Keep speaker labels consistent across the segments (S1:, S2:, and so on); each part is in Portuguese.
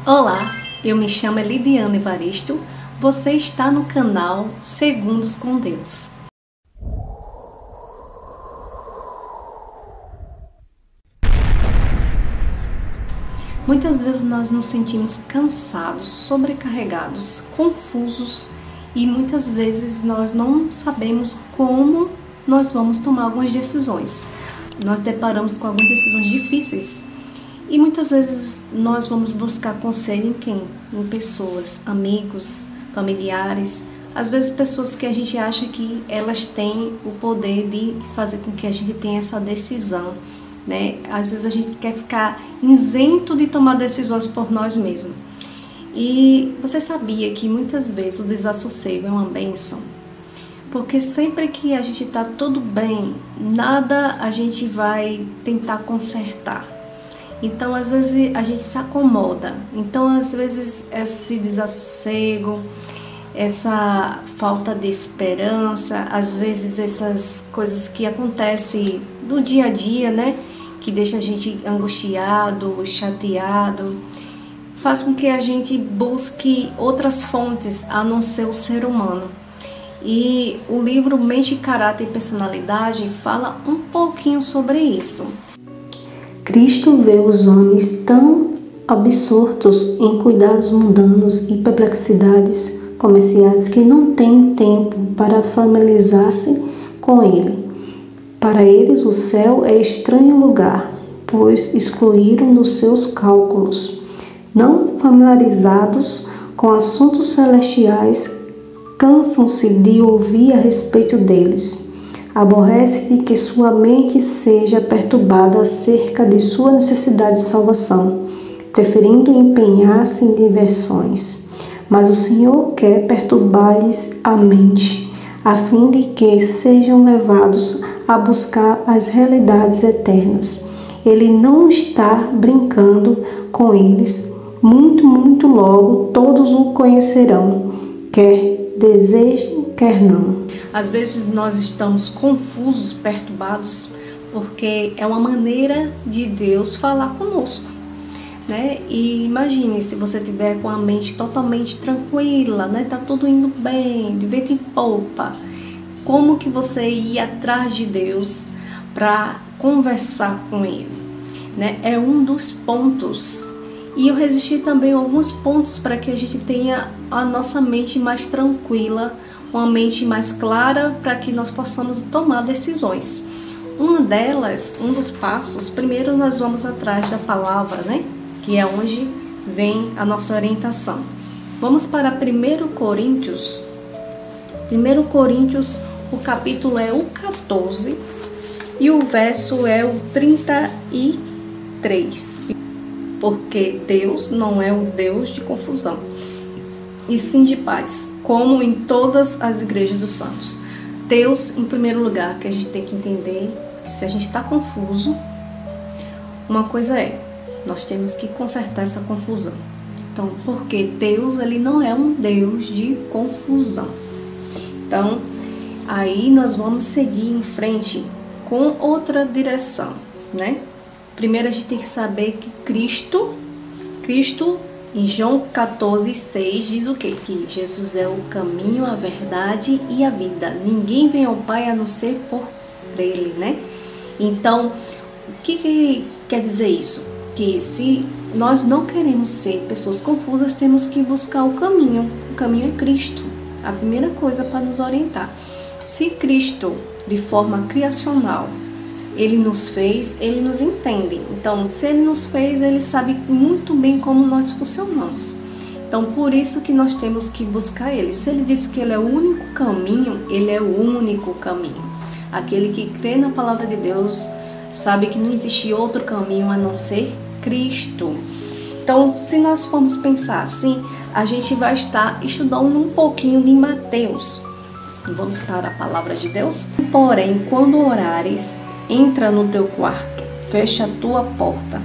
S1: Olá, eu me chamo Elidiana Evaristo, você está no canal Segundos com Deus. Muitas vezes nós nos sentimos cansados, sobrecarregados, confusos e muitas vezes nós não sabemos como nós vamos tomar algumas decisões. Nós deparamos com algumas decisões difíceis e muitas vezes nós vamos buscar conselho em quem? Em pessoas, amigos, familiares, às vezes pessoas que a gente acha que elas têm o poder de fazer com que a gente tenha essa decisão. Às vezes a gente quer ficar isento de tomar decisões por nós mesmos. E você sabia que muitas vezes o desassossego é uma bênção? Porque sempre que a gente está tudo bem, nada a gente vai tentar consertar. Então às vezes a gente se acomoda. Então às vezes esse desassossego, essa falta de esperança, às vezes essas coisas que acontecem no dia a dia, que deixa a gente angustiado, chateado, faz com que a gente busque outras fontes a não ser o ser humano. E o livro Mente, Caráter e Personalidade fala um pouquinho sobre isso.
S2: Cristo vê os homens tão absortos em cuidados mundanos e perplexidades comerciais que não têm tempo para familiarizar-se com Ele. Para eles o céu é estranho lugar, pois excluíram dos seus cálculos. Não familiarizados com assuntos celestiais, cansam-se de ouvir a respeito deles. Aborrece de que sua mente seja perturbada acerca de sua necessidade de salvação, preferindo empenhar-se em diversões. Mas o Senhor quer perturbar-lhes a mente, a fim de que sejam levados a buscar as realidades eternas. Ele não está brincando com eles. Muito logo todos o conhecerão, quer desejem, quer não.
S1: Às vezes nós estamos confusos, perturbados, porque é uma maneira de Deus falar conosco. E imagine se você tiver com a mente totalmente tranquila, tá tudo indo bem, de vento em popa. Como que você ia atrás de Deus para conversar com Ele? É um dos pontos. E eu resisti também a alguns pontos para que a gente tenha a nossa mente mais tranquila, uma mente mais clara, para que nós possamos tomar decisões. Uma delas, um dos passos, primeiro nós vamos atrás da palavra, que é onde vem a nossa orientação. Vamos para 1 Coríntios. 1 Coríntios, o capítulo é o 14 e o verso é o 33. Porque Deus não é o Deus de confusão, e sim de paz, como em todas as igrejas dos santos. Deus, em primeiro lugar, que a gente tem que entender, que se a gente está confuso, uma coisa nós temos que consertar essa confusão. Então, porque Deus, ele não é um Deus de confusão. Então, aí nós vamos seguir em frente com outra direção, Primeiro a gente tem que saber que Cristo, em João 14:6, diz o quê? Que Jesus é o caminho, a verdade e a vida. Ninguém vem ao Pai a não ser por Ele, Então, o que quer dizer isso? Que se nós não queremos ser pessoas confusas, temos que buscar o caminho. O caminho é Cristo. A primeira coisa para nos orientar. Se Cristo, de forma criacional, Ele nos fez, Ele nos entende. Então, se Ele nos fez, Ele sabe muito bem como nós funcionamos. Então, por isso que nós temos que buscar Ele. Se Ele disse que Ele é o único caminho, Ele é o único caminho. Aquele que crê na palavra de Deus sabe que não existe outro caminho a não ser Cristo. Então, se nós formos pensar assim, a gente vai estar estudando um pouquinho de Mateus. Vamos para a palavra de Deus. Porém, quando orares, entra no teu quarto, fecha a tua porta.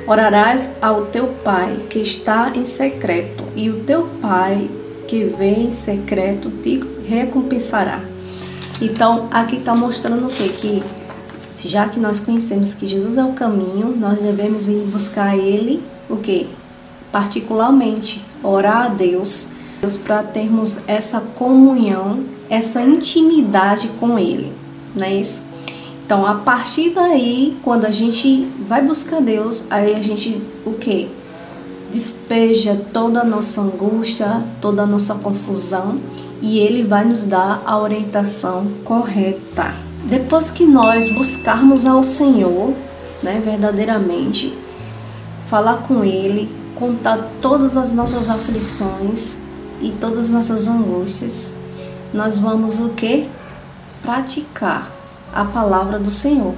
S1: Orarás ao teu Pai que está em secreto, e o teu Pai que vê em secreto te recompensará. Então, aqui está mostrando o quê? Que já que nós conhecemos que Jesus é o caminho, nós devemos ir buscar Ele, o quê? particularmente, orar a Deus para termos essa comunhão, essa intimidade com Ele, não é isso? Então, a partir daí, quando a gente vai buscar Deus, aí a gente, o quê? Despeja toda a nossa angústia, toda a nossa confusão, e Ele vai nos dar a orientação correta. Depois que nós buscarmos ao Senhor, né, verdadeiramente, falar com Ele, contar todas as nossas aflições e todas as nossas angústias, nós vamos o quê? Praticar a palavra do Senhor.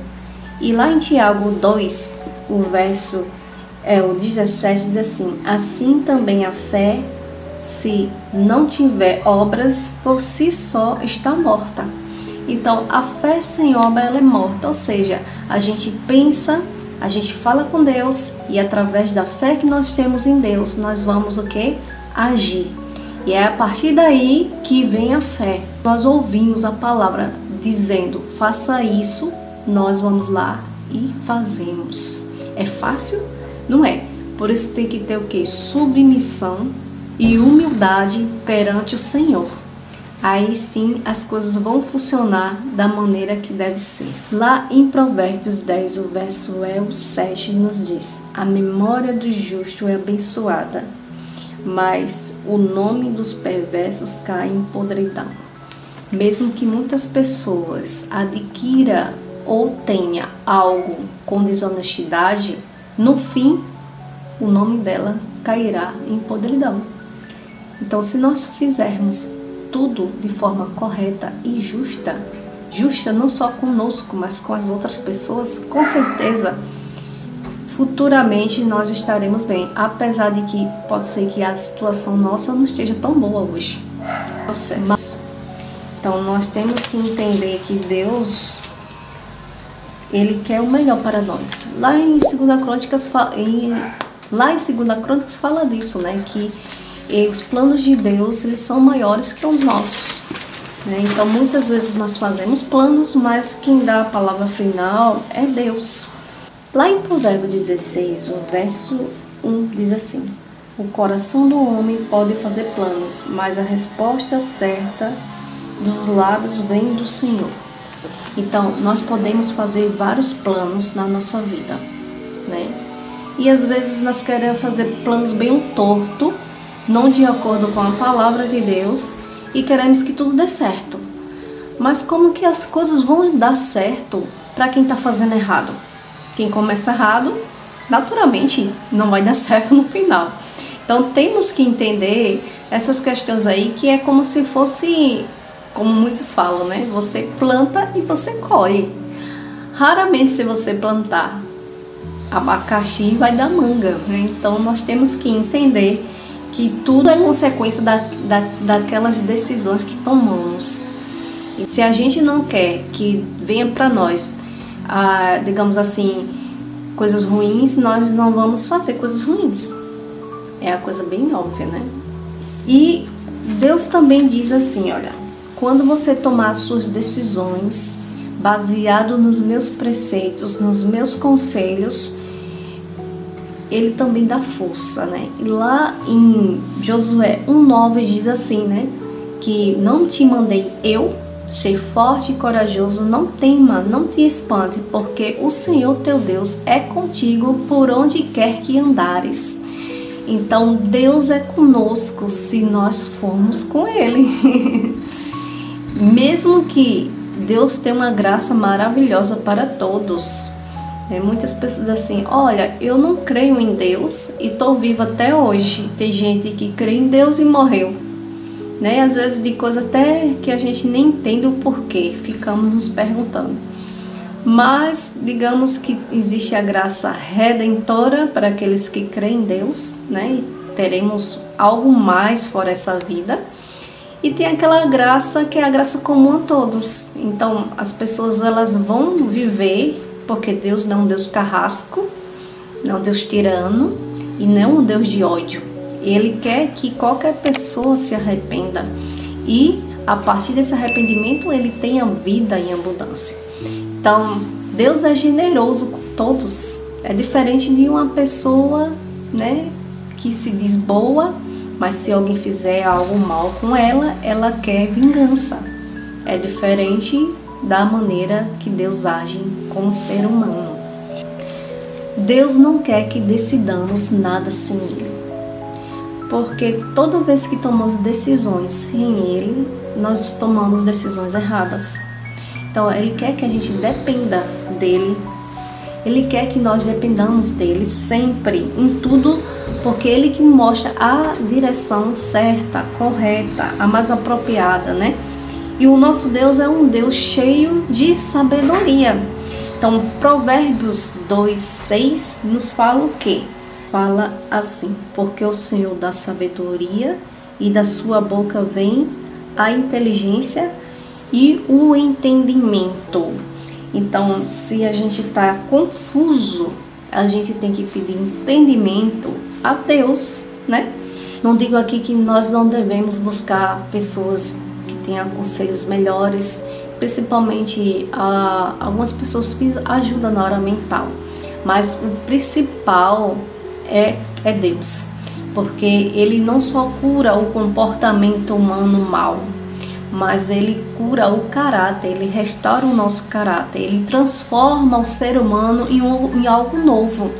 S1: E lá em Tiago 2, o verso o 17 diz assim: assim também a fé, se não tiver obras, por si só está morta. Então, a fé sem obra, ela é morta, ou seja, a gente pensa, a gente fala com Deus e através da fé que nós temos em Deus, nós vamos o quê? Agir. E é a partir daí que vem a fé. Nós ouvimos a palavra dizendo, faça isso, nós vamos lá e fazemos. É fácil? Não é. Por isso tem que ter o quê? Submissão e humildade perante o Senhor. Aí sim as coisas vão funcionar da maneira que deve ser. Lá em Provérbios 10, o verso 7 nos diz: a memória do justo é abençoada, mas o nome dos perversos cai em podridão. Mesmo que muitas pessoas adquiram ou tenham algo com desonestidade, no fim, o nome dela cairá em podridão. Então, se nós fizermos tudo de forma correta e justa não só conosco, mas com as outras pessoas, com certeza, futuramente nós estaremos bem, apesar de que pode ser que a situação nossa não esteja tão boa hoje. Então, nós temos que entender que Deus, Ele quer o melhor para nós. Lá em 2 Crônicas fala disso, né? Que os planos de Deus, eles são maiores que os nossos, né? Então, muitas vezes nós fazemos planos, mas quem dá a palavra final é Deus. Lá em Provérbios 16, o verso 1 diz assim: o coração do homem pode fazer planos, mas a resposta certa dos lábios vem do Senhor. Então, nós podemos fazer vários planos na nossa vida, né? E às vezes nós queremos fazer planos bem torto, não de acordo com a palavra de Deus, e queremos que tudo dê certo. Mas como que as coisas vão dar certo para quem está fazendo errado? Quem começa errado, naturalmente, não vai dar certo no final. Então, temos que entender essas questões aí, que é como se fosse, como muitos falam, né? Você planta e você colhe. Raramente, se você plantar abacaxi, vai dar manga, né? Então, nós temos que entender que tudo é consequência daquelas decisões que tomamos. E se a gente não quer que venha para nós, digamos assim, coisas ruins, nós não vamos fazer coisas ruins. É a coisa bem óbvia, né? E Deus também diz assim, olha, quando você tomar suas decisões baseado nos meus preceitos, nos meus conselhos, Ele também dá força, né? E lá em Josué 1,9 diz assim, né? Que não te mandei eu, ser forte e corajoso, não tema, não te espante, porque o Senhor teu Deus é contigo por onde quer que andares. Então, Deus é conosco se nós formos com Ele. Mesmo que Deus tenha uma graça maravilhosa para todos. Muitas pessoas assim, olha, eu não creio em Deus e estou viva até hoje. Tem gente que crê em Deus e morreu, né? Às vezes de coisas até que a gente nem entende o porquê, ficamos nos perguntando. Mas digamos que existe a graça redentora para aqueles que creem em Deus, né? E teremos algo mais fora essa vida. E tem aquela graça que é a graça comum a todos. Então as pessoas, elas vão viver, porque Deus não é um Deus carrasco, não é um Deus tirano e não é um Deus de ódio. Ele quer que qualquer pessoa se arrependa e a partir desse arrependimento ele tenha vida em abundância. Então Deus é generoso com todos. É diferente de uma pessoa, né, que se diz boa, mas se alguém fizer algo mal com ela, ela quer vingança. É diferente da maneira que Deus age com o ser humano. Deus não quer que decidamos nada sem Ele, porque toda vez que tomamos decisões sem Ele, nós tomamos decisões erradas. Então Ele quer que a gente dependa dEle, Ele quer que nós dependamos dEle sempre, em tudo, porque Ele que mostra a direção certa, correta, a mais apropriada, né? E o nosso Deus é um Deus cheio de sabedoria. Então, Provérbios 2:6 nos fala o quê? Fala assim: porque o Senhor dá sabedoria e da sua boca vem a inteligência e o entendimento. Então, se a gente está confuso, a gente tem que pedir entendimento a Deus, né? Não digo aqui que nós não devemos buscar pessoas que tenham conselhos melhores, principalmente algumas pessoas que ajudam na hora mental, mas o principal é Deus, porque Ele não só cura o comportamento humano mal, mas Ele cura o caráter, Ele restaura o nosso caráter, Ele transforma o ser humano em algo novo.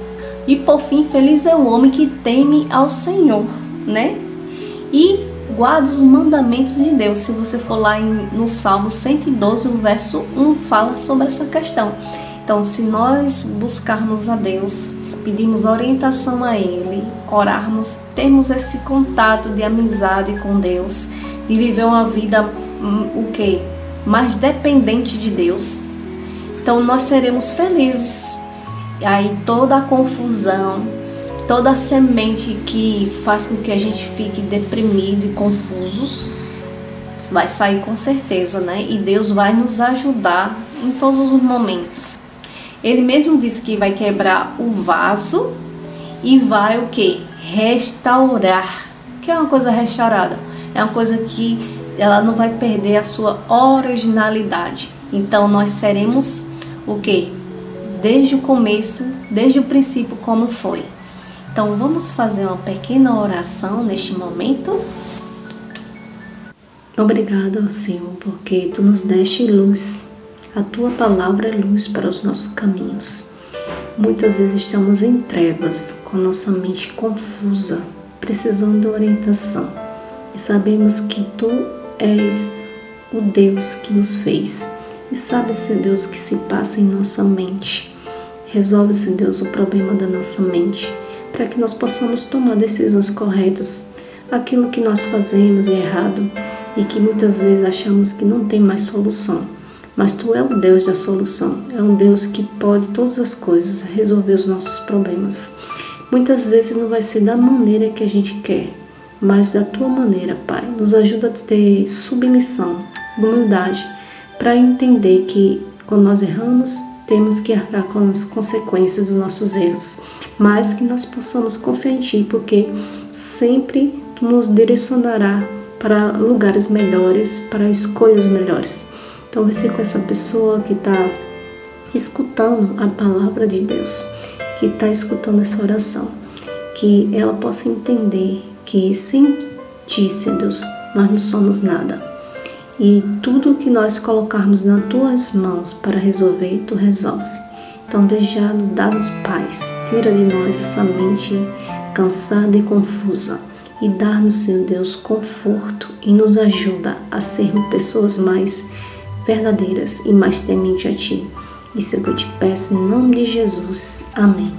S1: E por fim, feliz é o homem que teme ao Senhor, né? E guarda os mandamentos de Deus. Se você for lá no Salmo 112, o verso 1, fala sobre essa questão. Então, se nós buscarmos a Deus, pedimos orientação a Ele, orarmos, termos esse contato de amizade com Deus, de viver uma vida mais dependente de Deus, então nós seremos felizes. Aí toda a confusão, toda a semente que faz com que a gente fique deprimido e confusos vai sair com certeza, né? E Deus vai nos ajudar em todos os momentos. Ele mesmo disse que vai quebrar o vaso e vai o quê? Restaurar. O que é uma coisa restaurada? É uma coisa que ela não vai perder a sua originalidade. Então nós seremos o quê? Desde o começo, desde o princípio, como foi. Então vamos fazer uma pequena oração neste momento.
S2: Obrigado, Senhor, porque Tu nos deste luz. A Tua palavra é luz para os nossos caminhos. Muitas vezes estamos em trevas, com nossa mente confusa, precisando de orientação. E sabemos que Tu és o Deus que nos fez. E sabe, Senhor Deus, o que se passa em nossa mente. Resolve, Senhor Deus, o problema da nossa mente, para que nós possamos tomar decisões corretas. Aquilo que nós fazemos de errado e que muitas vezes achamos que não tem mais solução. Mas Tu é o Deus da solução. É um Deus que pode todas as coisas, resolver os nossos problemas. Muitas vezes não vai ser da maneira que a gente quer, mas da Tua maneira, Pai. Nos ajuda a ter submissão, humildade, para entender que quando nós erramos, temos que arcar com as consequências dos nossos erros, mas que nós possamos confiar em Ti, porque sempre Tu nos direcionará para lugares melhores, para escolhas melhores. Então vai ser com essa pessoa que está escutando a palavra de Deus, que está escutando essa oração, que ela possa entender que sem Ti, Senhor Deus, nós não somos nada. E tudo que nós colocarmos nas Tuas mãos para resolver, Tu resolve. Então, desde já, nos dá-nos paz. Tira de nós essa mente cansada e confusa. E dá-nos, Senhor Deus, conforto e nos ajuda a sermos pessoas mais verdadeiras e mais tementes a Ti. Isso é o que eu te peço em nome de Jesus. Amém.